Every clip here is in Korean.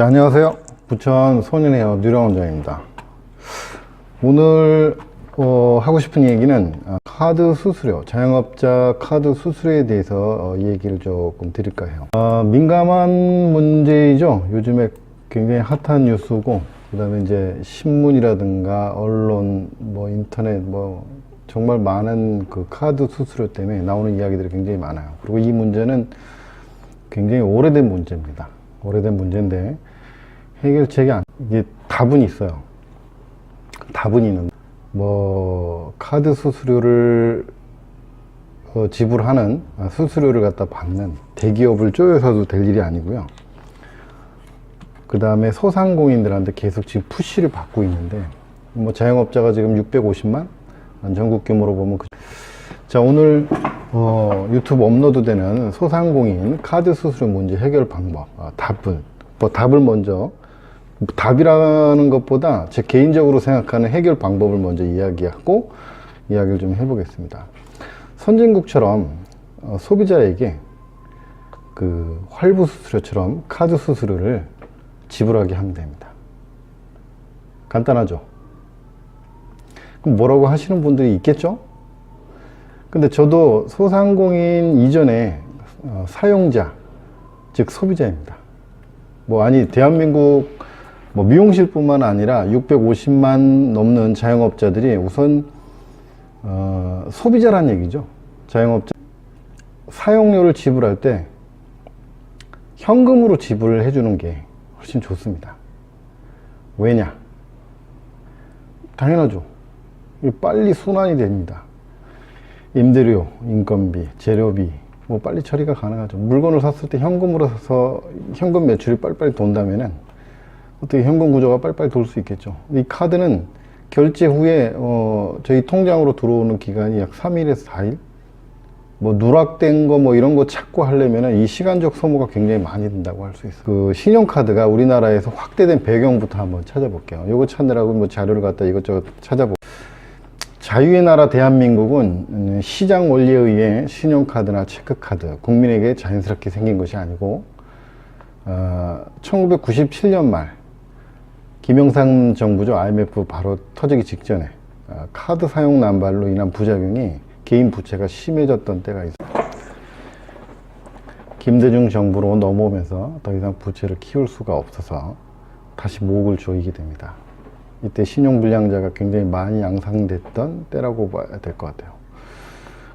자, 안녕하세요. 부천 손인헤어 뉴라원장입니다. 오늘 하고 싶은 얘기는 카드 수수료, 자영업자 카드 수수료에 대해서 얘기를 조금 드릴까 해요. 민감한 문제이죠. 요즘에 굉장히 핫한 뉴스고, 그 다음에 이제 신문이라든가 언론, 인터넷, 정말 많은 그 카드 수수료 때문에 나오는 이야기들이 굉장히 많아요. 그리고 이 문제는 굉장히 오래된 문제입니다. 오래된 문제인데 해결책이 이게 답은 있어요. 답은 있는데 카드 수수료를 지불하는 수수료를 갖다 받는 대기업을 쪼여서도 될 일이 아니고요. 그 다음에 소상공인들한테 계속 지금 푸시를 받고 있는데 자영업자가 지금 650만 전국 규모로 보면 자, 오늘 유튜브 업로드 되는 소상공인 카드 수수료 문제 해결 방법, 답을 먼저, 답이라는 것보다 제 개인적으로 생각하는 해결 방법을 먼저 이야기하고 이야기를 좀 해보겠습니다. 선진국처럼 소비자에게 그 할부 수수료처럼 카드 수수료를 지불하게 하면 됩니다. 간단하죠? 그럼 뭐라고 하시는 분들이 있겠죠? 근데 저도 소상공인 이전에 사용자, 즉 소비자입니다. 대한민국 미용실 뿐만 아니라 650만 넘는 자영업자들이 우선 소비자란 얘기죠. 자영업자 사용료를 지불할 때 현금으로 지불을 해주는 게 훨씬 좋습니다. 왜냐? 당연하죠. 빨리 순환이 됩니다. 임대료, 인건비, 재료비 빨리 처리가 가능하죠. 물건을 샀을 때 현금으로 사서 현금 매출이 빨리빨리 돈다면은 어떻게 현금 구조가 빨리빨리 돌 수 있겠죠. 이 카드는 결제 후에 저희 통장으로 들어오는 기간이 약 3일에서 4일 누락된 거 이런 거 찾고 하려면은 이 시간적 소모가 굉장히 많이 든다고 할 수 있어요. 그 신용카드가 우리나라에서 확대된 배경부터 한번 찾아볼게요. 요거 찾느라고 자료를 갖다 이것저것 찾아보고, 자유의 나라 대한민국은 시장 원리에 의해 신용카드나 체크카드 국민에게 자연스럽게 생긴 것이 아니고 1997년 말 김영삼 정부죠. IMF 바로 터지기 직전에 카드 사용 남발로 인한 부작용이 개인 부채가 심해졌던 때가 있어요. 김대중 정부로 넘어오면서 더 이상 부채를 키울 수가 없어서 다시 목을 조이게 됩니다. 이때 신용불량자가 굉장히 많이 양상됐던 때라고 봐야 될 것 같아요.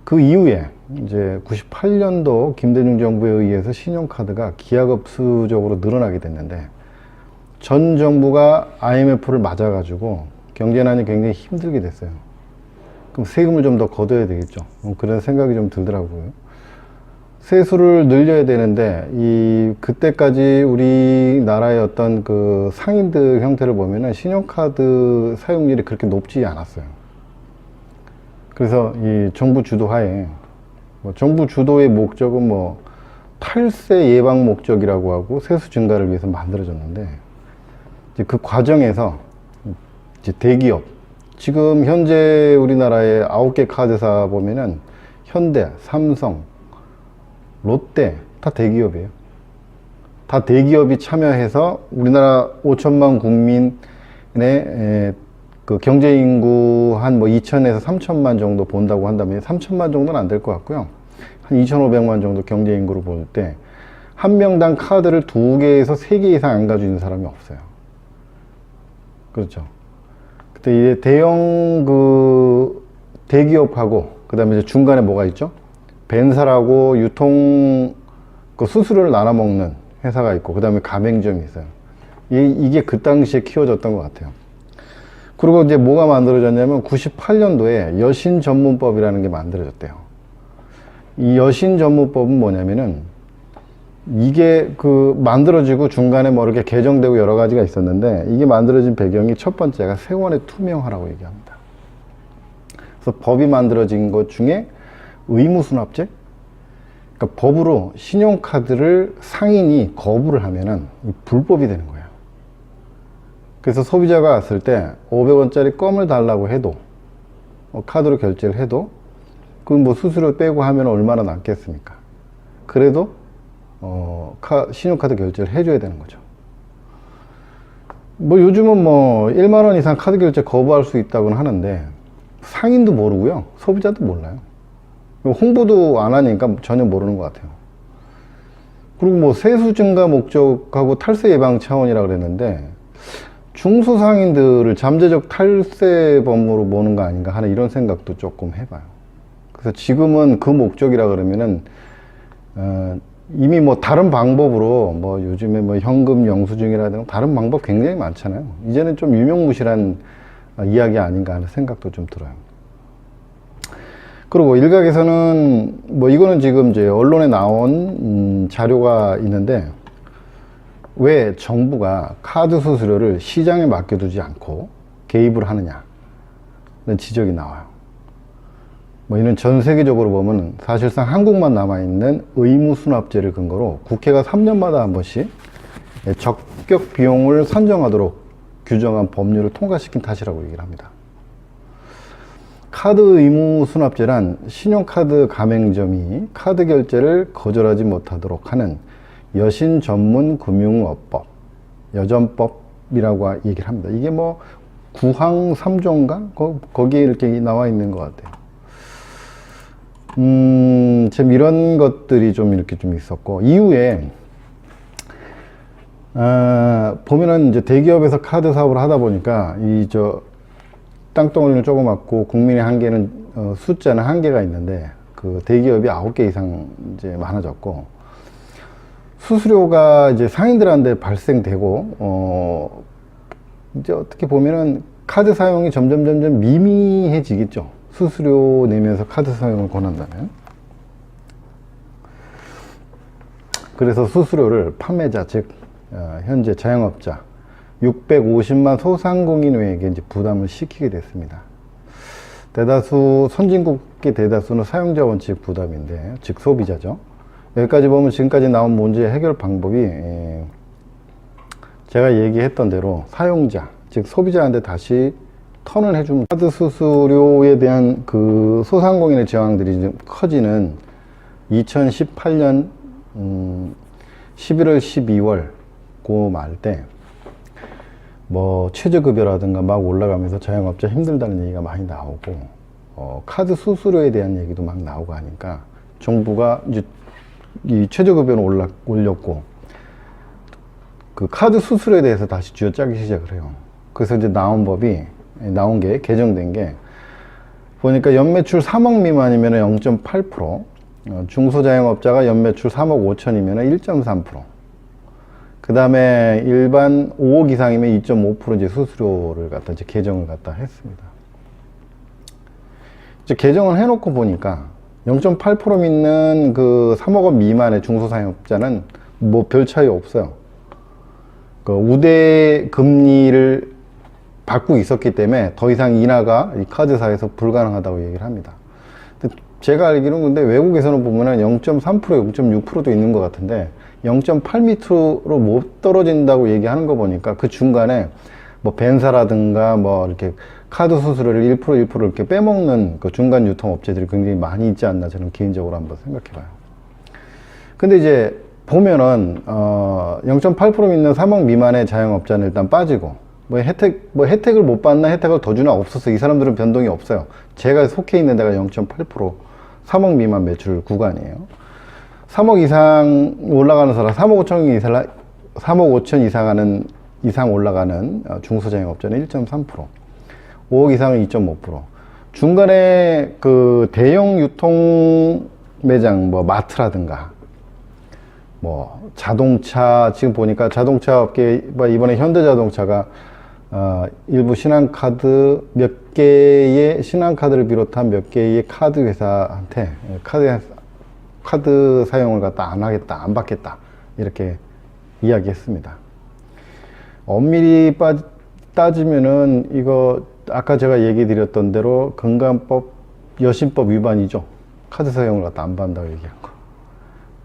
그 이후에 이제 98년도 김대중 정부에 의해서 신용카드가 기하급수적으로 늘어나게 됐는데, 전 정부가 IMF를 맞아가지고 경제난이 굉장히 힘들게 됐어요. 그럼 세금을 좀 더 걷어야 되겠죠. 그런 생각이 좀 들더라고요. 세수를 늘려야 되는데 그때까지 우리나라의 어떤 그 상인들 형태를 보면은 신용카드 사용률이 그렇게 높지 않았어요. 그래서 이 정부 주도하에 정부 주도의 목적은 탈세 예방 목적이라고 하고 세수 증가를 위해서 만들어졌는데, 이제 그 과정에서 이제 대기업, 지금 현재 우리나라의 9개 카드사 보면은 현대, 삼성, 롯데 다 대기업이에요. 다 대기업이 참여해서 우리나라 5천만 국민의 그 경제인구 한 2천에서 3천만 정도 본다고 한다면 3천만 정도는 안 될 것 같고요. 한 2,500만 정도 경제인구로 볼 때 한 명당 카드를 2개에서 3개 이상 안 가지고 있는 사람이 없어요. 그렇죠. 그때 이제 대형 그 대기업하고 그 다음에 이제 중간에 뭐가 있죠? 벤사라고 유통 그 수수료를 나눠 먹는 회사가 있고, 그 다음에 가맹점이 있어요. 이게 그 당시에 키워졌던 것 같아요. 그리고 이제 뭐가 만들어졌냐면 98년도에 여신전문법이라는 게 만들어졌대요. 이 여신전문법은 뭐냐면은 이게 그 만들어지고 중간에 이렇게 개정되고 여러 가지가 있었는데, 이게 만들어진 배경이 첫 번째가 세원의 투명화라고 얘기합니다. 그래서 법이 만들어진 것 중에 의무수납제? 그러니까 법으로 신용카드를 상인이 거부를 하면은 불법이 되는 거예요. 그래서 소비자가 왔을 때 500원짜리 껌을 달라고 해도 카드로 결제를 해도 그 수수료 빼고 하면 얼마나 남겠습니까? 그래도 신용카드 결제를 해줘야 되는 거죠. 뭐 요즘은 뭐 1만 원 이상 카드 결제 거부할 수 있다고는 하는데 상인도 모르고요, 소비자도 몰라요. 홍보도 안 하니까 전혀 모르는 것 같아요. 그리고 뭐 세수 증가 목적하고 탈세 예방 차원이라 그랬는데 중소상인들을 잠재적 탈세범으로 보는 거 아닌가 하는 이런 생각도 조금 해봐요. 그래서 지금은 그 목적이라 그러면은 이미 뭐 다른 방법으로 뭐 요즘에 뭐 현금 영수증이라든가 다른 방법 굉장히 많잖아요. 이제는 좀 유명무실한 이야기 아닌가 하는 생각도 좀 들어요. 그리고 일각에서는 뭐 이거는 지금 이제 언론에 나온 자료가 있는데 왜 정부가 카드 수수료를 시장에 맡겨두지 않고 개입을 하느냐는 지적이 나와요. 뭐 이는 전 세계적으로 보면 사실상 한국만 남아있는 의무수납제를 근거로 국회가 3년마다 한 번씩 적격 비용을 산정하도록 규정한 법률을 통과시킨 탓이라고 얘기를 합니다. 카드 의무수납제란 신용카드 가맹점이 카드 결제를 거절하지 못하도록 하는 여신 전문 금융업법, 여전법이라고 얘기를 합니다. 이게 뭐 구항 3조인가? 거기에 이렇게 나와 있는 것 같아요. 참 이런 것들이 좀 이렇게 좀 있었고, 이후에 보면은 이제 대기업에서 카드 사업을 하다 보니까 땅덩어리는 조그맣고 국민의 한계는 숫자는 한계가 있는데 그 대기업이 9개 이상 이제 많아졌고, 수수료가 이제 상인들한테 발생되고 이제 어떻게 보면은 카드 사용이 점점 미미해지겠죠. 수수료 내면서 카드 사용을 권한다면. 그래서 수수료를 판매자, 즉 현재 자영업자 650만 소상공인에게 이제 부담을 시키게 됐습니다. 대다수 선진국의 대다수는 사용자 원칙 부담인데, 즉 소비자죠. 여기까지 보면 지금까지 나온 문제 해결 방법이 제가 얘기했던 대로 사용자, 즉 소비자한테 다시 턴을 해주면, 카드 수수료에 대한 그 소상공인의 저항들이 좀 커지는 2018년 11월 12월 그 말 때 뭐 최저급여라든가 막 올라가면서 자영업자 힘들다는 얘기가 많이 나오고 카드 수수료에 대한 얘기도 막 나오고 하니까 정부가 이제 이 최저급여는 올렸고 그 카드 수수료에 대해서 다시 쥐어짜기 시작을 해요. 그래서 이제 나온 게 개정된 게 보니까 연매출 3억 미만이면 0.8%, 중소자영업자가 연매출 3억 5천이면 1.3%, 그 다음에 일반 5억 이상이면 2.5% 이제 수수료를 갖다 이제 개정을 갖다 했습니다. 이제 개정을 해놓고 보니까 0.8% 믿는 그 3억 원 미만의 중소사업자는 뭐 별 차이 없어요. 그 우대 금리를 받고 있었기 때문에 더 이상 인하가 이 카드사에서 불가능하다고 얘기를 합니다. 근데 제가 알기로는 근데 외국에서는 보면은 0.3%, 0.6%도 있는 것 같은데 0.8m로 못 떨어진다고 얘기하는 거 보니까 그 중간에 뭐 벤사라든가 뭐 이렇게 카드 수수료를 1% 이렇게 빼먹는 그 중간 유통업체들이 굉장히 많이 있지 않나 저는 개인적으로 한번 생각해 봐요. 근데 이제 보면은 0.8% 있는 3억 미만의 자영업자는 일단 빠지고 혜택을 못 받나 혜택을 더 주나 없었어. 이 사람들은 변동이 없어요. 제가 속해 있는 데가 0.8% 3억 미만 매출 구간이에요. 3억 이상 올라가는 사람, 3억 5천 이상 올라가는 중소자영업자는 1.3%, 5억 이상은 2.5%. 중간에 그 대형 유통 매장, 뭐 마트라든가, 뭐 자동차, 지금 보니까 자동차 업계, 이번에 현대자동차가 일부 신한카드 몇 개의 신한카드를 비롯한 몇 개의 카드 회사한테 카드 사용을 갖다 안 하겠다, 안 받겠다, 이렇게 이야기했습니다. 엄밀히 따지면은 이거 아까 제가 얘기 드렸던 대로 금감법 여신법 위반이죠. 카드 사용을 갖다 안 받는다고 얘기한 거.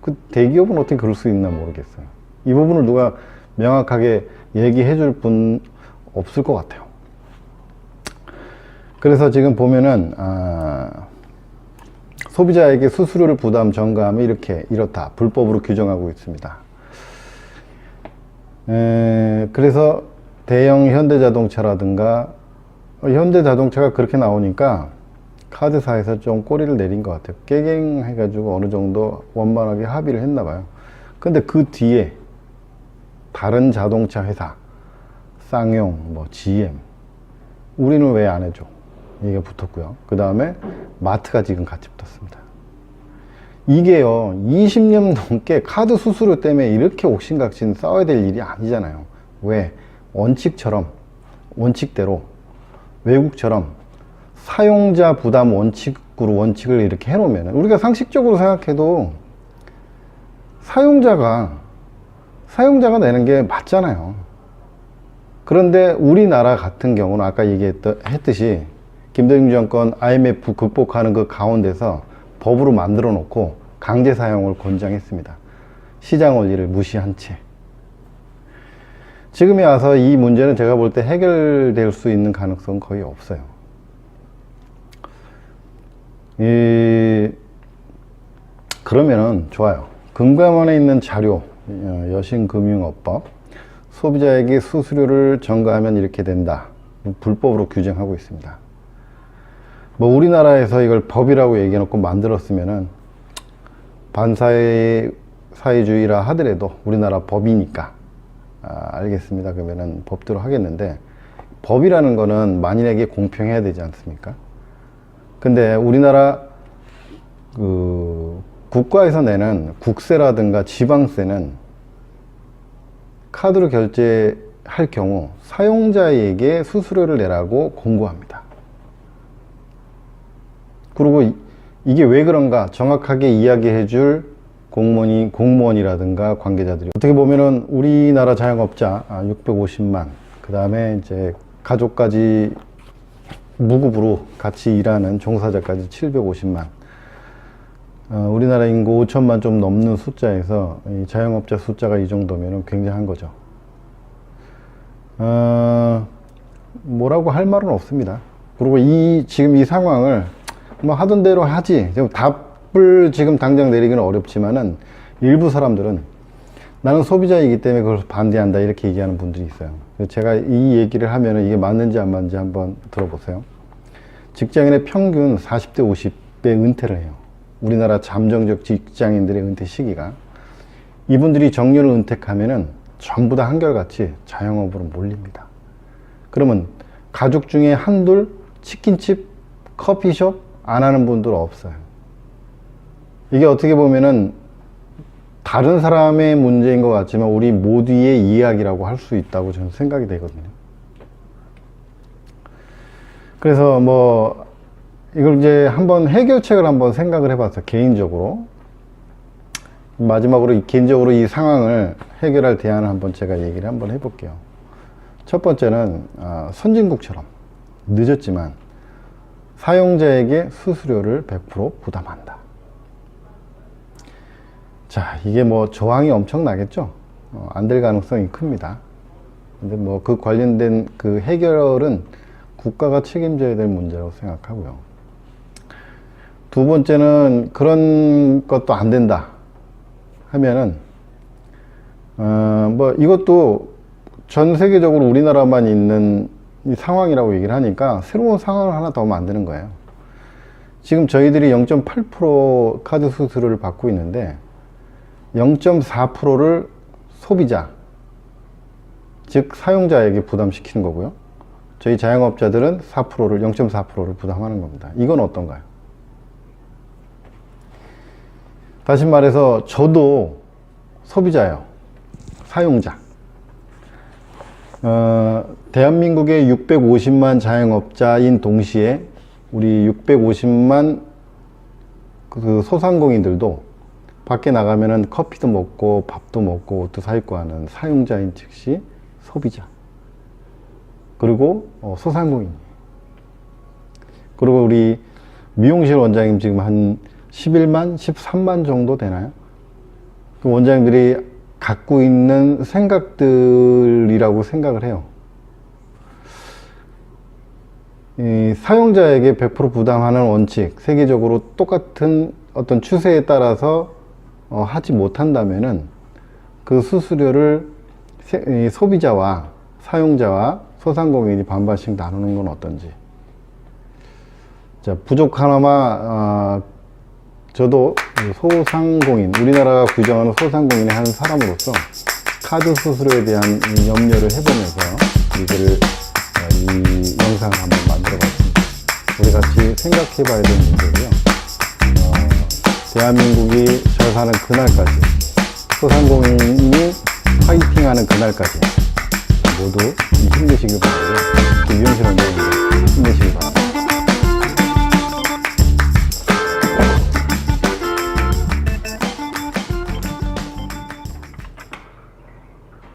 그 대기업은 어떻게 그럴 수 있나 모르겠어요. 이 부분을 누가 명확하게 얘기해 줄 분 없을 것 같아요. 그래서 지금 보면은 소비자에게 수수료를 부담 전가하면 이렇다 불법으로 규정하고 있습니다. 그래서 대형 현대자동차라든가 현대자동차가 그렇게 나오니까 카드사에서 좀 꼬리를 내린 것 같아요. 깨갱해가지고 어느 정도 원만하게 합의를 했나 봐요. 근데 그 뒤에 다른 자동차 회사, 쌍용, 뭐 GM, 우리는 왜 안 해줘? 이게 붙었고요. 그 다음에 마트가 지금 같이 붙었습니다. 이게요, 20년 넘게 카드 수수료 때문에 이렇게 옥신각신 싸워야 될 일이 아니잖아요. 왜? 원칙대로 외국처럼 사용자 부담 원칙을 이렇게 해놓으면, 우리가 상식적으로 생각해도 사용자가 내는 게 맞잖아요. 그런데 우리나라 같은 경우는 아까 했듯이 김대중 정권 IMF 극복하는 그 가운데서 법으로 만들어 놓고 강제 사용을 권장했습니다. 시장 원리를 무시한 채. 지금에 와서 이 문제는 제가 볼 때 해결될 수 있는 가능성은 거의 없어요. 그러면은 좋아요. 금감원에 있는 자료, 여신금융업법, 소비자에게 수수료를 전가하면 이렇게 된다. 불법으로 규정하고 있습니다. 뭐 우리나라에서 이걸 법이라고 얘기해놓고 만들었으면은 반사회주의라 하더라도 우리나라 법이니까 알겠습니다. 그러면은 법대로 하겠는데, 법이라는 거는 만인에게 공평해야 되지 않습니까? 근데 우리나라 국가에서 내는 국세라든가 지방세는 카드로 결제할 경우 사용자에게 수수료를 내라고 공고합니다. 그리고 이게 왜 그런가 정확하게 이야기해 줄 공무원이라든가 관계자들이, 어떻게 보면은 우리나라 자영업자 650만, 그 다음에 이제 가족까지 무급으로 같이 일하는 종사자까지 750만, 우리나라 인구 5천만 좀 넘는 숫자에서 이 자영업자 숫자가 이 정도면 굉장한 거죠. 뭐라고 할 말은 없습니다. 그리고 지금 이 상황을 뭐 하던 대로 하지, 답을 지금 당장 내리기는 어렵지만은 일부 사람들은 나는 소비자이기 때문에 그걸 반대한다 이렇게 얘기하는 분들이 있어요. 제가 이 얘기를 하면은 이게 맞는지 안 맞는지 한번 들어보세요. 직장인의 평균 40대 50대 은퇴를 해요. 우리나라 잠정적 직장인들의 은퇴 시기가. 이분들이 정년을 은택하면은 전부 다 한결같이 자영업으로 몰립니다. 그러면 가족 중에 한둘 치킨집, 커피숍 안 하는 분들 없어요. 이게 어떻게 보면은 다른 사람의 문제인 것 같지만 우리 모두의 이야기라고 할 수 있다고 저는 생각이 되거든요. 그래서 뭐 이걸 이제 한번 해결책을 한번 생각을 해봤어요. 개인적으로. 마지막으로 개인적으로 이 상황을 해결할 대안을 한번 제가 얘기를 한번 해볼게요. 첫 번째는 선진국처럼 늦었지만 사용자에게 수수료를 100% 부담한다. 자, 이게 뭐 저항이 엄청나겠죠? 안 될 가능성이 큽니다. 근데 뭐 그 관련된 그 해결은 국가가 책임져야 될 문제라고 생각하고요. 두 번째는 그런 것도 안 된다 하면은 뭐 이것도 전 세계적으로 우리나라만 있는 이 상황이라고 얘기를 하니까 새로운 상황을 하나 더 만드는 거예요. 지금 저희들이 0.8% 카드 수수료를 받고 있는데 0.4%를 소비자, 즉 사용자에게 부담시키는 거고요. 저희 자영업자들은 0.4%를 부담하는 겁니다. 이건 어떤가요? 다시 말해서 저도 소비자예요. 사용자. 대한민국의 650만 자영업자인 동시에 우리 650만 그 소상공인들도 밖에 나가면은 커피도 먹고 밥도 먹고 옷도 사 입고 하는 사용자인 즉시 소비자. 그리고 소상공인. 그리고 우리 미용실 원장님 지금 한 11만, 13만 정도 되나요? 그 원장님들이 갖고 있는 생각들이라고 생각을 해요. 이 사용자에게 100% 부담하는 원칙, 세계적으로 똑같은 어떤 추세에 따라서 하지 못한다면은 그 수수료를 소비자와 사용자와 소상공인이 반반씩 나누는 건 어떤지. 자, 부족하나마 저도 소상공인, 우리나라가 규정하는 소상공인의 한 사람으로서 카드 수수료에 대한 염려를 해보면서 이거를 이 영상을 한번 만들어 봤습니다. 우리 같이 생각해 봐야 되는 문제고요. 대한민국이 잘 사는 그날까지, 소상공인이 파이팅 하는 그날까지 모두 힘내시길 바라고요. 유영실 원장님 힘내시길 바랍니다.